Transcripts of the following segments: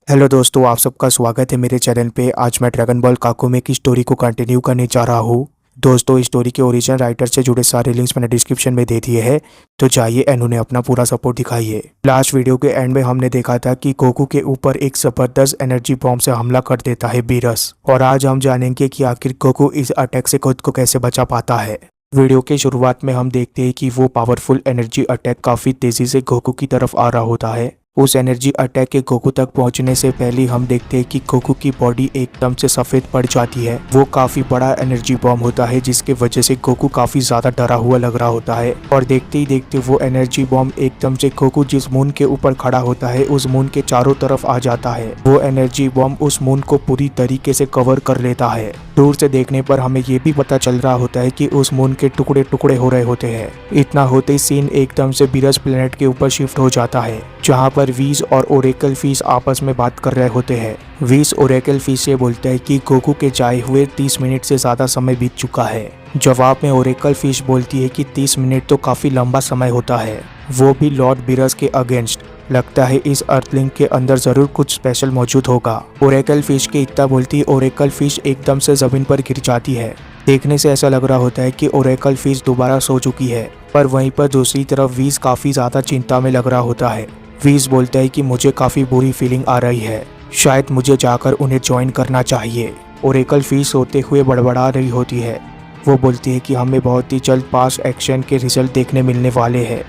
Hello दोस्तों, आप सबका स्वागत है मेरे चैनल पे। आज मैं ड्रैगन बॉल काकुमे की स्टोरी को कंटिन्यू करने जा रहा हूँ। दोस्तों, इस स्टोरी के ओरिजिनल राइटर से जुड़े सारे लिंक्स मैंने डिस्क्रिप्शन में दे दिए हैं, तो जाइए एंड उन्हें अपना पूरा सपोर्ट दिखाइए। लास्ट वीडियो के एंड में हमने देखा था कि गोकू के ऊपर एक जबरदस्त एनर्जी बॉम्ब से हमला कर देता है बीरस, और आज हम जानेंगे कि आखिर गोकू इस अटैक से खुद को कैसे बचा पाता है। वीडियो के शुरुआत में हम देखते हैं कि वो पावरफुल एनर्जी अटैक काफी तेजी से गोकू की तरफ आ रहा होता है। उस एनर्जी अटैक के गोकू तक पहुंचने से पहले हम देखते हैं कि गोकू की बॉडी एकदम से सफेद पड़ जाती है। वो काफी बड़ा एनर्जी बॉम्ब होता है, जिसके वजह से गोकू काफी ज्यादा डरा हुआ लग रहा होता है। और देखते ही देखते वो एनर्जी बॉम्ब एकदम से गोकू जिस मून के ऊपर खड़ा होता है उस मून के चारों तरफ आ जाता है। वो एनर्जी बॉम्ब उस मून को पूरी तरीके से कवर कर लेता है। दूर से देखने पर हमें ये भी पता चल रहा होता है कि उस मून के टुकड़े टुकड़े हो रहे होते हैं। इतना होते ही सीन एकदम से बीरस प्लेनेट के ऊपर शिफ्ट हो जाता है, जहाँ पर वीज और ओरेकल फिश आपस में बात कर रहे होते हैं। वीज ओरेकल फिश से बोलता है कि गोकू के जाए हुए 30 मिनट से ज्यादा समय बीत चुका है। जवाब में ओरेकल फिश बोलती है कि 30 मिनट तो काफी लंबा समय होता है, वो भी लॉर्ड बीरस के अगेंस्ट। लगता है इस अर्थलिंग के अंदर जरूर कुछ स्पेशल मौजूद होगा। ओरेकल फिश के इतना बोलती ओरेकल फिश एकदम से जमीन पर गिर जाती है। देखने से ऐसा लग रहा होता है कि ओरेकल फिश दोबारा सो चुकी है, पर वहीं पर दूसरी तरफ वीज काफी ज्यादा चिंता में लग रहा होता है। वीज बोलता है कि मुझे काफी बुरी फीलिंग आ रही है, शायद मुझे जाकर उन्हें ज्वाइन करना चाहिए। ओरेकल फिश सोते हुए बड़बड़ा रही होती है। वो बोलती है कि हमें बहुत ही जल्द पास एक्शन के रिजल्ट देखने मिलने वाले हैं।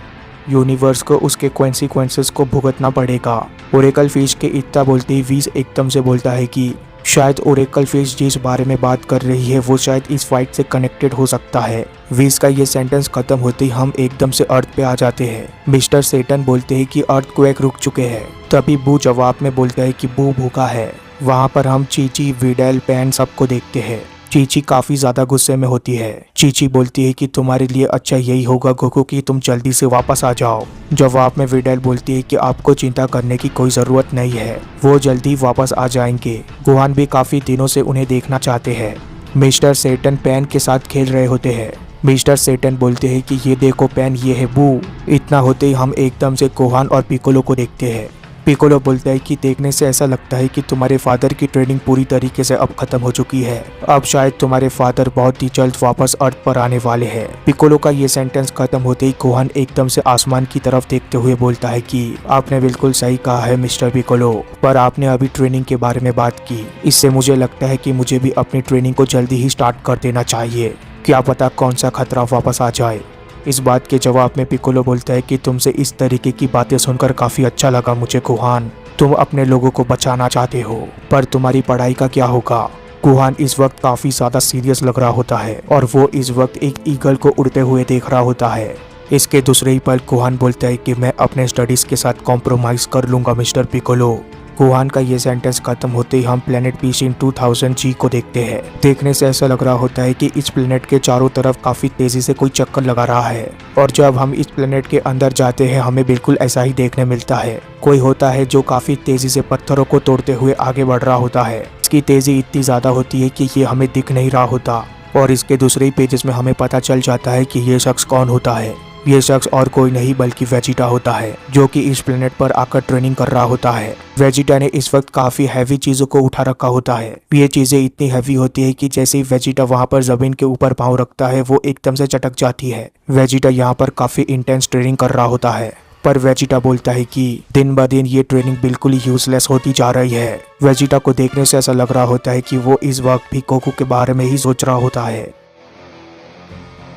यूनिवर्स को उसके कॉन्सिक्वेंसेस को भुगतना पड़ेगा। ओरेकल फिश के इतना बोलते ही वीज एकदम से बोलता है कि शायद ओरेकल फिश जिस बारे में बात कर रही है वो शायद इस फाइट से कनेक्टेड हो सकता है। वीज का ये सेंटेंस खत्म होते ही हम एकदम से अर्थ पे आ जाते हैं। मिस्टर सेटन बोलते हैं कि अर्थक्वेक रुक चुके हैं। तभी बू जवाब में बोलता है कि बू भूखा है। वहाँ पर हम चीची, विडेल, पैन सबको देखते हैं। चीची काफी ज्यादा गुस्से में होती है। चीची बोलती है कि तुम्हारे लिए अच्छा यही होगा गोकू कि तुम जल्दी से वापस आ जाओ। जवाब में विडेल बोलती है कि आपको चिंता करने की कोई जरूरत नहीं है, वो जल्दी वापस आ जाएंगे। गुहान भी काफी दिनों से उन्हें देखना चाहते हैं। मिस्टर सेटन पैन के साथ खेल रहे होते हैं। मिस्टर सेटन बोलते हैं कि ये देखो पैन, ये है बू। इतना होते ही हम एकदम से गोहान और पिकोलो को देखते हैं। पिकोलो बोलता है कि देखने से ऐसा लगता है कि तुम्हारे फादर की ट्रेनिंग पूरी तरीके से अब खत्म हो चुकी है। अब शायद तुम्हारे फादर बहुत ही जल्द वापस अर्थ पर आने वाले हैं। पिकोलो का ये सेंटेंस खत्म होते ही गोहान एकदम से आसमान की तरफ देखते हुए बोलता है कि आपने बिल्कुल सही कहा है मिस्टर पिकोलो, पर आपने अभी ट्रेनिंग के बारे में बात की। इससे मुझे लगता है कि मुझे भी अपनी ट्रेनिंग को जल्दी ही स्टार्ट कर देना चाहिए। क्या पता कौन सा खतरा वापस आ जाए। इस बात के जवाब में पिकोलो बोलता है कि तुमसे इस तरीके की बातें सुनकर काफी अच्छा लगा मुझे गोहान। तुम अपने लोगों को बचाना चाहते हो, पर तुम्हारी पढ़ाई का क्या होगा। गोहान इस वक्त काफी ज्यादा सीरियस लग रहा होता है और वो इस वक्त एक ईगल को उड़ते हुए देख रहा होता है। इसके दूसरे ही पल गोहान बोलता है कि मैं अपने स्टडीज के साथ कॉम्प्रोमाइज कर लूंगा मिस्टर पिकोलो। गोहान का ये सेंटेंस खत्म होते ही हम प्लेनेट पीस इन 2000G को देखते हैं। देखने से ऐसा लग रहा होता है कि इस प्लेनेट के चारों तरफ काफी तेजी से कोई चक्कर लगा रहा है, और जब हम इस प्लेनेट के अंदर जाते हैं हमें बिल्कुल ऐसा ही देखने मिलता है। कोई होता है जो काफी तेजी से पत्थरों को तोड़ते हुए आगे बढ़ रहा होता है। इसकी तेजी इतनी ज्यादा होती है कि ये हमें दिख नहीं रहा होता, और इसके दूसरे ही पेजेस में हमें पता चल जाता है कि ये शख्स कौन होता है। ये शख्स और कोई नहीं बल्कि वेजिटा होता है, जो कि इस प्लेनेट पर आकर ट्रेनिंग कर रहा होता है। वेजिटा ने इस वक्त काफी हैवी चीजों को उठा रखा होता है। ये चीजें इतनी हैवी होती है कि जैसे ही वेजिटा वहां पर जमीन के ऊपर पांव रखता है वो एकदम से चटक जाती है। वेजिटा यहाँ पर काफी इंटेंस ट्रेनिंग कर रहा होता है, पर वेजिटा बोलता है कि दिन ब दिन ये ट्रेनिंग बिल्कुल ही यूजलेस होती जा रही है। वेजिटा को देखने से ऐसा लग रहा होता है कि वो इस वक्त भी गोकू के बारे में ही सोच रहा होता है।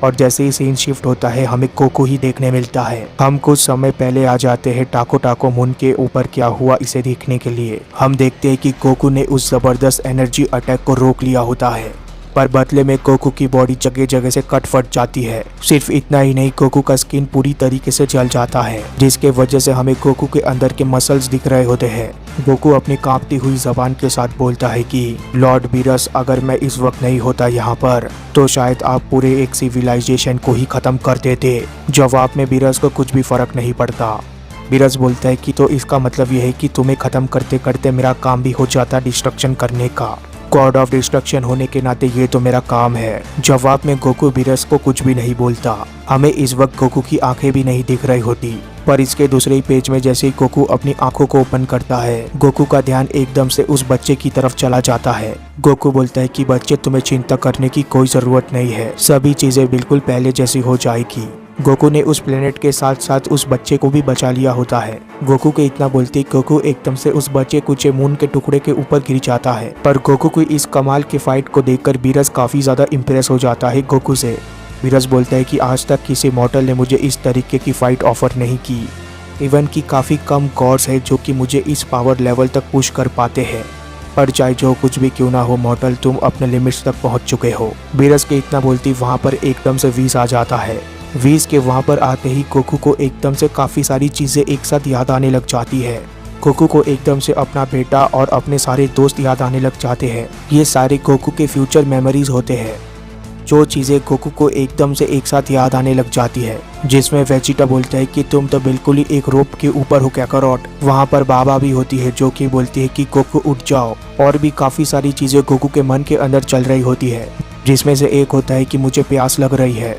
और जैसे ही सीन शिफ्ट होता है हमें गोकू ही देखने मिलता है। हम कुछ समय पहले आ जाते हैं टाको टाको मून के ऊपर क्या हुआ इसे देखने के लिए। हम देखते हैं कि गोकू ने उस जबरदस्त एनर्जी अटैक को रोक लिया होता है, पर बदले में गोकू की बॉडी जगह जगह से कट फट जाती है। सिर्फ इतना ही नहीं, गोकू का स्किन पूरी तरीके से जल जाता है, जिसके वजह से हमें गोकू के अंदर के मसल्स दिख रहे होते हैं। गोकू अपनी कांपती हुई जबान के साथ बोलता है कि लॉर्ड बीरस, अगर मैं इस वक्त नहीं होता यहाँ पर तो शायद आप पूरे एक सिविलाइजेशन को ही खत्म कर देते। जवाब में बीरस को कुछ भी फर्क नहीं पड़ता। बीरस बोलता है कि तो इसका मतलब यह है कि तुम्हें खत्म करते करते मेरा काम भी हो जाता डिस्ट्रक्शन करने का। गॉड ऑफ डिस्ट्रक्शन होने के नाते ये तो मेरा काम है। जवाब में गोकू बीरस को कुछ भी नहीं बोलता। हमें इस वक्त गोकू की आंखें भी नहीं दिख रही होती। पर इसके दूसरे पेज में जैसे ही गोकू अपनी आंखों को ओपन करता है, गोकू का ध्यान एकदम से उस बच्चे की तरफ चला जाता है। गोकू बोलता है कि बच्चे, तुम्हें चिंता करने की कोई जरूरत नहीं है, सभी चीजें बिल्कुल पहले जैसी हो जाएगी। गोकू ने उस प्लेनेट के साथ साथ उस बच्चे को भी बचा लिया होता है। गोकू के इतना बोलते गोकू एकदम से उस बच्चे कुचे मून के टुकड़े के ऊपर गिर जाता है। पर गोकू की इस कमाल की फाइट को देखकर बीरस काफी ज्यादा इम्प्रेस हो जाता है गोकू से। बीरस बोलता है कि आज तक किसी मॉर्टल ने मुझे इस तरीके की फाइट ऑफर नहीं की। इवन की काफी कम गॉड्स है जो कि मुझे इस पावर लेवल तक पुश कर पाते हैं। पर चाहे जो कुछ भी क्यों ना हो मॉर्टल, तुम अपने लिमिट्स तक पहुंच चुके हो। बीरस के इतना बोलती वहां पर एकदम से वीज आ जाता है। वीज के वहां पर आते ही गोकू को एकदम से काफी सारी चीजें एक साथ याद आने लग जाती है। गोकू को एकदम से अपना बेटा और अपने सारे दोस्त याद आने लग जाते हैं। ये सारे गोकू के फ्यूचर मेमोरीज होते हैं, जो चीजें गोकू को एकदम से एक साथ याद आने लग जाती है। जिसमें वेजिटा बोलता है कि तुम तो बिल्कुल ही एक रोप के ऊपर हो काकारोट। वहाँ पर बाबा भी होती है जो कि बोलती है कि गोकू उठ जाओ। और भी काफी सारी चीजें गोकू के मन के अंदर चल रही होती है, जिसमें से एक होता है कि मुझे प्यास लग रही है।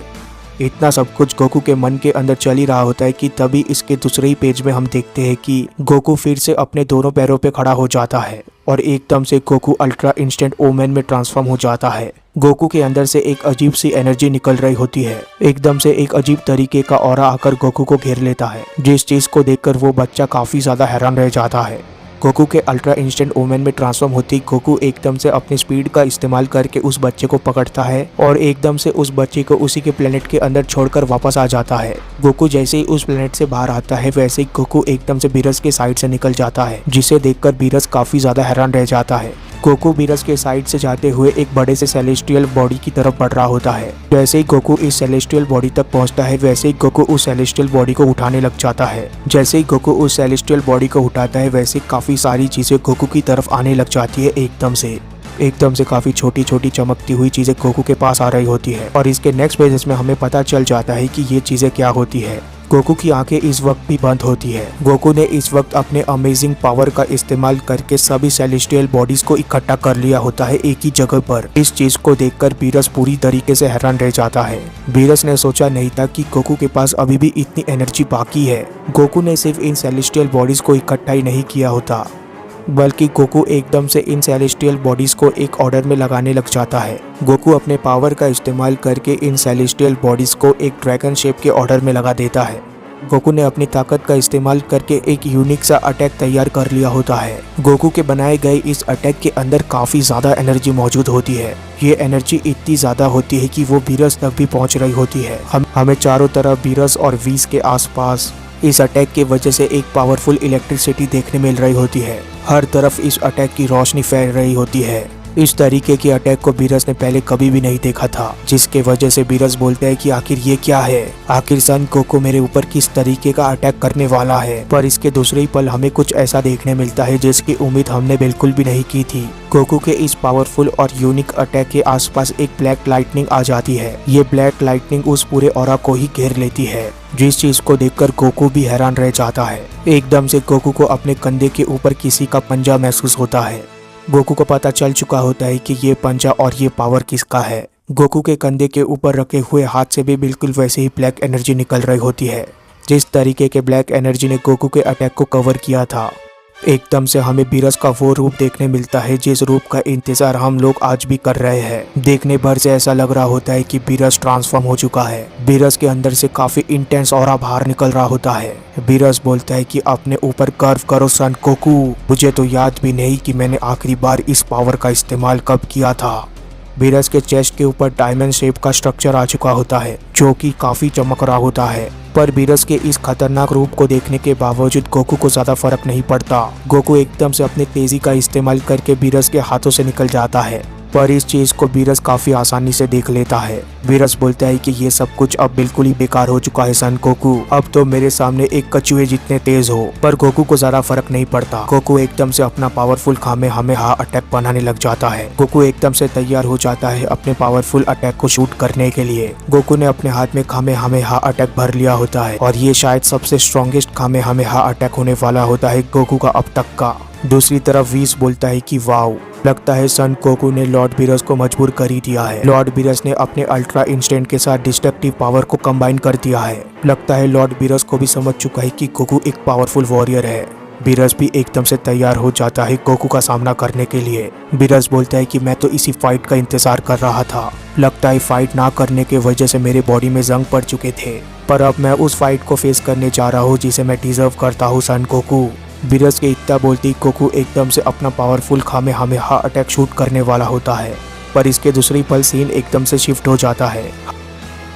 इतना सब कुछ गोकू के मन के अंदर चल ही रहा होता है कि तभी इसके दूसरे ही पेज में हम देखते हैं कि गोकू फिर से अपने दोनों पैरों पे खड़ा हो जाता है और एकदम से गोकू अल्ट्रा इंस्टेंट ओमन में ट्रांसफॉर्म हो जाता है। गोकू के अंदर से एक अजीब सी एनर्जी निकल रही होती है। एकदम से एक अजीब तरीके का ऑरा आकर गोकू को घेर लेता है, जिस चीज को देखकर वो बच्चा काफी ज्यादा हैरान रह जाता है। गोकू के अल्ट्रा इंस्टेंट ओमन में ट्रांसफॉर्म होती गोकू एकदम से अपनी स्पीड का इस्तेमाल करके उस बच्चे को पकड़ता है और एकदम से उस बच्चे को उसी के प्लेनेट के अंदर छोड़कर वापस आ जाता है। गोकू जैसे ही उस प्लेनेट से बाहर आता है वैसे ही गोकू एकदम से बीरस के साइड से निकल जाता है, जिसे देखकर बीरस काफी ज्यादा हैरान रह जाता है। गोकू बीरस के साइड से जाते हुए एक बड़े से सेलेस्टियल बॉडी की तरफ बढ़ रहा होता है। जैसे ही गोकू इस सेलेस्टियल बॉडी तक पहुंचता है वैसे ही गोकू उस सेलेस्टियल बॉडी को उठाने लग जाता है। जैसे ही गोकू उस सेलेस्टियल बॉडी को उठाता है वैसे काफी सारी चीजें गोकू की तरफ आने लग जाती है। एकदम से काफी छोटी छोटी चमकती हुई चीजें गोकू के पास आ रही होती है और इसके नेक्स्ट पेजेस में हमें पता चल जाता है कि ये चीजें क्या होती है। गोकू की आंखें इस वक्त भी बंद होती है। गोकू ने इस वक्त अपने अमेजिंग पावर का इस्तेमाल करके सभी सेलेस्टियल बॉडीज को इकट्ठा कर लिया होता है एक ही जगह पर। इस चीज को देखकर बीरस पूरी तरीके से हैरान रह जाता है। बीरस ने सोचा नहीं था कि गोकू के पास अभी भी इतनी एनर्जी बाकी है। गोकू ने सिर्फ इन सेलेस्टियल बॉडीज को इकट्ठा ही नहीं किया होता, बल्कि गोकू एकदम से इन सेलेस्टियल बॉडीज को एक ऑर्डर में लगाने लग जाता है। गोकू अपने पावर का इस्तेमाल करके इन सेलेस्टियल बॉडीज को एक ड्रैगन शेप के ऑर्डर में लगा देता है। गोकू ने अपनी ताकत का इस्तेमाल करके एक यूनिक सा अटैक तैयार कर लिया होता है। गोकू के बनाए गए इस अटैक के अंदर काफी ज्यादा एनर्जी मौजूद होती है। ये एनर्जी इतनी ज्यादा होती है कि वो बीरस तक भी पहुंच रही होती है। हमें चारों तरफ बीरस और वीस के आसपास इस अटैक की वजह से एक पावरफुल इलेक्ट्रिसिटी देखने मिल रही होती है। हर तरफ इस अटैक की रोशनी फैल रही होती है। इस तरीके के अटैक को बीरस ने पहले कभी भी नहीं देखा था, जिसके वजह से बीरस बोलता है कि आखिर ये क्या है, आखिर सन गोकू मेरे ऊपर किस तरीके का अटैक करने वाला है। पर इसके दूसरे ही पल हमें कुछ ऐसा देखने मिलता है जिसकी उम्मीद हमने बिल्कुल भी नहीं की थी। गोकू के इस पावरफुल और यूनिक अटैक के आसपास एक ब्लैक लाइटनिंग आ जाती है। ये ब्लैक लाइटनिंग उस पूरे ऑरा को ही घेर लेती है, जिस चीज को देखकर गोकू भी हैरान रह जाता है। एकदम से गोकू को अपने कंधे के ऊपर किसी का पंजा महसूस होता है। गोकू को पता चल चुका होता है कि ये पंजा और ये पावर किसका है। गोकू के कंधे के ऊपर रखे हुए हाथ से भी बिल्कुल वैसे ही ब्लैक एनर्जी निकल रही होती है, जिस तरीके के ब्लैक एनर्जी ने गोकू के अटैक को कवर किया था। एकदम से हमें बीरस का वो रूप देखने मिलता है जिस रूप का इंतजार हम लोग आज भी कर रहे हैं। देखने भर से ऐसा लग रहा होता है कि बीरस ट्रांसफॉर्म हो चुका है। बीरस के अंदर से काफी इंटेंस ऑरा बाहर निकल रहा होता है। बीरस बोलता है कि अपने ऊपर कर्व करो सन गोकू। मुझे तो याद भी नहीं कि मैंने आखिरी बार इस पावर का इस्तेमाल कब किया था। बीरस के चेस्ट के ऊपर डायमंड शेप का स्ट्रक्चर आ चुका होता है, जो कि काफी चमक रहा होता है। पर बीरस के इस खतरनाक रूप को देखने के बावजूद गोकू को ज्यादा फर्क नहीं पड़ता। गोकू एकदम से अपनी तेजी का इस्तेमाल करके बीरस के हाथों से निकल जाता है, पर इस चीज को बीरस काफी आसानी से देख लेता है। बीरस बोलता है कि ये सब कुछ अब बिल्कुल ही बेकार हो चुका है सन गोकू। अब तो मेरे सामने एक कछुए जितने तेज हो। पर गोकू को ज्यादा फर्क नहीं पड़ता। गोकू एकदम से अपना पावरफुल कामेहामेहा अटैक बनाने लग जाता है। गोकू एकदम से तैयार हो जाता है अपने पावरफुल अटैक को शूट करने के लिए। गोकू ने अपने हाथ में कामेहामेहा अटैक भर लिया होता है और ये शायद सबसे स्ट्रॉन्गेस्ट कामेहामेहा अटैक होने वाला होता है गोकू का अब तक का। दूसरी तरफ वीस बोलता है कि वाओ, लगता है सन गोकू ने लॉर्ड बीरस को मजबूर कर ही दिया है। लॉर्ड बीरस ने अपने अल्ट्रा इंस्टेंट के साथ डिस्ट्रक्टिव पावर को कंबाइन कर दिया है। लगता है लॉर्ड बीरस को भी समझ चुका है कि गोकू एक पावरफुल वॉरियर है। बीरस भी एकदम से तैयार हो जाता है गोकू का सामना करने के लिए। बीरस बोलता है कि मैं तो इसी फाइट का इंतजार कर रहा था। लगता है फाइट ना करने के वजह से मेरे बॉडी में जंग पड़ चुके थे, पर अब मैं उस फाइट को फेस करने जा रहा हूँ जिसे मैं डिजर्व करता हूँ सन गोकू। बीरस के इतना बोलती गोकू एकदम से अपना पावरफुल कामेहामेहा अटैक शूट करने वाला होता है, पर इसके दूसरी पल सीन एकदम से शिफ्ट हो जाता है।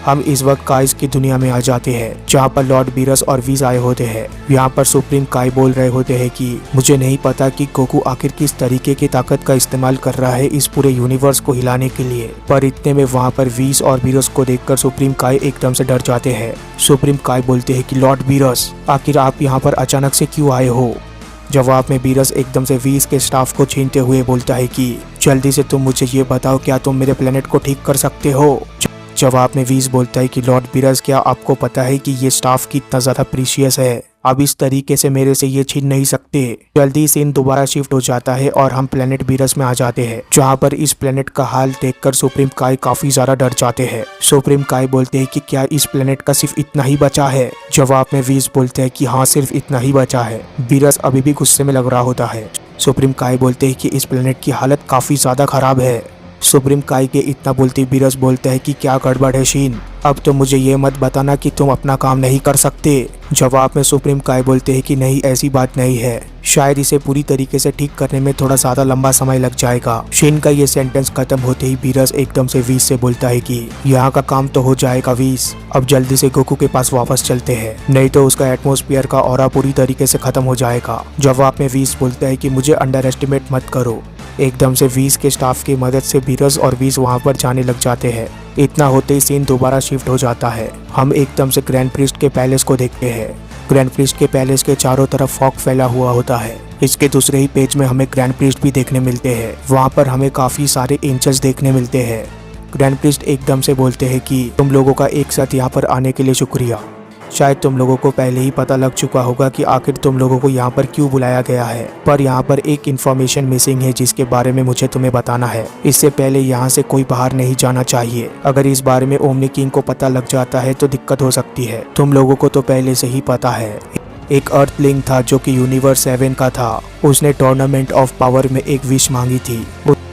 हम इस वक्त काइस की दुनिया में आ जाते हैं जहाँ पर लॉर्ड बीरस और वीज आए होते हैं। यहाँ पर सुप्रीम काई बोल रहे होते हैं कि मुझे नहीं पता कि गोकू आखिर किस तरीके की ताकत का इस्तेमाल कर रहा है इस पूरे यूनिवर्स को हिलाने के लिए, पर इतने में वहाँ पर वीज और बीरस को देखकर सुप्रीम काई एकदम से डर जाते हैं। सुप्रीम काई बोलते हैं कि लॉर्ड बीरस, आखिर आप यहाँ पर अचानक से क्यों आए हो? जवाब में बीरस एकदम से वीज के स्टाफ को छीनते हुए बोलता है कि जल्दी से तुम मुझे ये बताओ, क्या तुम मेरे प्लेनेट को ठीक कर सकते हो? जवाब में वीज बोलता है कि लॉर्ड बीरस, क्या आपको पता है कि ये स्टाफ कितना ज्यादा प्रीशियस है? अब इस तरीके से मेरे से ये छीन नहीं सकते। जल्दी सीन दोबारा शिफ्ट हो जाता है और हम प्लेनेट बीरस में आ जाते हैं, जहाँ पर इस प्लेनेट का हाल देखकर सुप्रीम काई काफी ज्यादा डर जाते हैं। सुप्रीम काई बोलते हैं कि क्या इस प्लेनेट का सिर्फ इतना ही बचा है? जवाब में वीज बोलते हैं कि हाँ, सिर्फ इतना ही बचा है। बीरस अभी भी गुस्से में लग रहा होता है। सुप्रीम काई बोलते हैं कि इस प्लेनेट की हालत काफी ज्यादा खराब है। सुप्रीम काई के इतना बोलते बीरस बोलता है कि क्या गड़बड़ है शीन, अब तो मुझे ये मत बताना कि तुम अपना काम नहीं कर सकते। जवाब में सुप्रीम काई बोलते हैं कि नहीं, ऐसी बात नहीं है, शायद इसे पूरी तरीके से ठीक करने में थोड़ा ज्यादा लंबा समय लग जाएगा। शीन का ये सेंटेंस खत्म होते ही बीरस एकदम से वीज से बोलता है कि यहाँ का काम तो हो जाएगा वीज, अब जल्दी से गोकू के पास वापस चलते हैं, नहीं तो उसका एटमॉस्फेयर का ऑरा पूरी तरीके से खत्म हो जाएगा। जवाब में वीज बोलता है कि मुझे अंडर एस्टिमेट मत करो। एकदम से वीज के स्टाफ की मदद से बीरस और वीज वहां पर जाने लग जाते हैं। इतना होते ही सीन दोबारा शिफ्ट हो जाता है। हम एकदम से ग्रैंड प्रिस्ट के पैलेस को देखते हैं। ग्रैंड प्रिस्ट के पैलेस के चारों तरफ फॉग फैला हुआ होता है। इसके दूसरे ही पेज में हमें ग्रैंड प्रिस्ट भी देखने मिलते हैं। वहाँ पर हमें काफी सारे एंजल्स देखने मिलते हैं। ग्रैंड प्रिस्ट एकदम से बोलते हैं कि तुम लोगों का एक साथ यहाँ पर आने के लिए शुक्रिया। शायद तुम लोगों को पहले ही पता लग चुका होगा कि आखिर तुम लोगों को यहाँ पर क्यों बुलाया गया है, पर यहाँ पर एक इन्फॉर्मेशन मिसिंग है जिसके बारे में मुझे तुम्हें बताना है। इससे पहले यहाँ से कोई बाहर नहीं जाना चाहिए। अगर इस बारे में ओमनी किंग को पता लग जाता है तो दिक्कत हो सकती है। तुम लोगों को तो पहले से ही पता है, एक अर्थलिंग था जो कि यूनिवर्स 7 का था। उसने टूर्नामेंट ऑफ पावर में एक विश मांगी थी।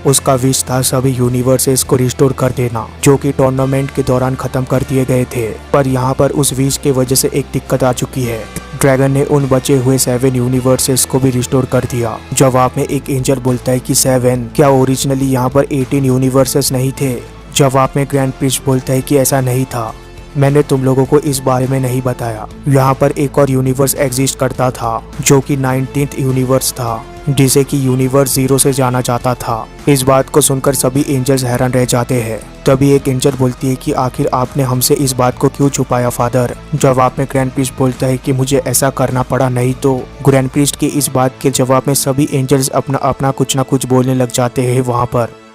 उसका विश था सभी यूनिवर्सेस को रिस्टोर कर देना, जो कि टूर्नामेंट के दौरान खत्म कर दिए गए थे। पर यहाँ पर उस विश के वजह से एक दिक्कत आ चुकी है। ड्रैगन ने उन बचे हुए 7 यूनिवर्सेस को भी रिस्टोर कर दिया। जवाब में एक एंजल बोलता है कि 7, क्या ओरिजिनली यहाँ पर 18 यूनिवर्सेस नहीं थे? जवाब में ग्रैंड प्रिस्ट बोलता है कि ऐसा नहीं था, मैंने तुम लोगों को इस बारे में नहीं बताया। यहाँ पर एक और यूनिवर्स एग्जिस्ट करता था जो कि 19th यूनिवर्स था, जिसे कि यूनिवर्स 0 से जाना जाता था। इस बात को सुनकर सभी एंजल्स हैरान रह जाते हैं। तभी एक एंजल बोलती है कि आखिर आपने हमसे इस बात को क्यों छुपाया फादर? जवाब में ग्रैंड प्रीस्ट बोलता है कि मुझे ऐसा करना पड़ा, नहीं तो। ग्रैंड प्रीस्ट की इस बात के जवाब में सभी एंजल्स अपना अपना कुछ न कुछ बोलने लग जाते हैं वहाँ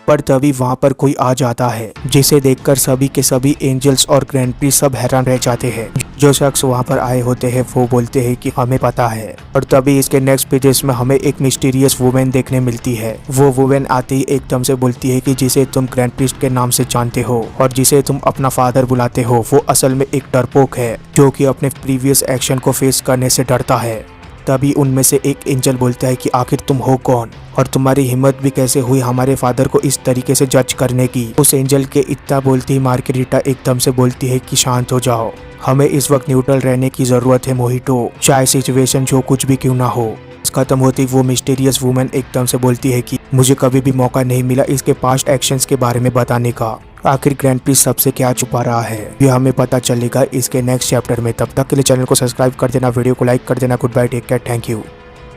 पर तभी वहाँ पर कोई आ जाता है, जिसे देखकर सभी के सभी एंजल्स और ग्रैंड प्रीस्ट सब हैरान रह जाते हैं। जो शख्स वहाँ पर आए होते हैं वो बोलते हैं कि हमें पता है। और तभी इसके नेक्स्ट पेजेस में हमें एक मिस्टीरियस वुमेन देखने मिलती है। वो वुमेन आते ही एकदम से बोलती है कि जिसे तुम ग्रैंड प्रीस्ट के नाम से जानते हो और जिसे तुम अपना फादर बुलाते हो, वो असल में एक डरपोक है जो कि अपने प्रीवियस एक्शन को फेस करने से डरता है। तभी उनमें से एक एंजल बोलता है कि आखिर तुम हो कौन और तुम्हारी हिम्मत भी कैसे हुई हमारे फादर को इस तरीके से जज करने की? उस एंजल के इतना बोलती ही मार्गेरिटा एकदम से बोलती है कि शांत हो जाओ, हमें इस वक्त न्यूट्रल रहने की जरूरत है मोहितो, चाहे सिचुएशन जो कुछ भी क्यों ना हो। खत्म होती वो मिस्टीरियस वुमन एकदम से बोलती है कि मुझे कभी भी मौका नहीं मिला इसके पास्ट एक्शंस के बारे में बताने का। आखिर ग्रैंड प्रीस्ट सबसे क्या छुपा रहा है ये हमें पता चलेगा इसके नेक्स्ट चैप्टर में। तब तक के लिए चैनल को सब्सक्राइब कर देना, वीडियो को लाइक कर देना। Goodbye, take care, thank you.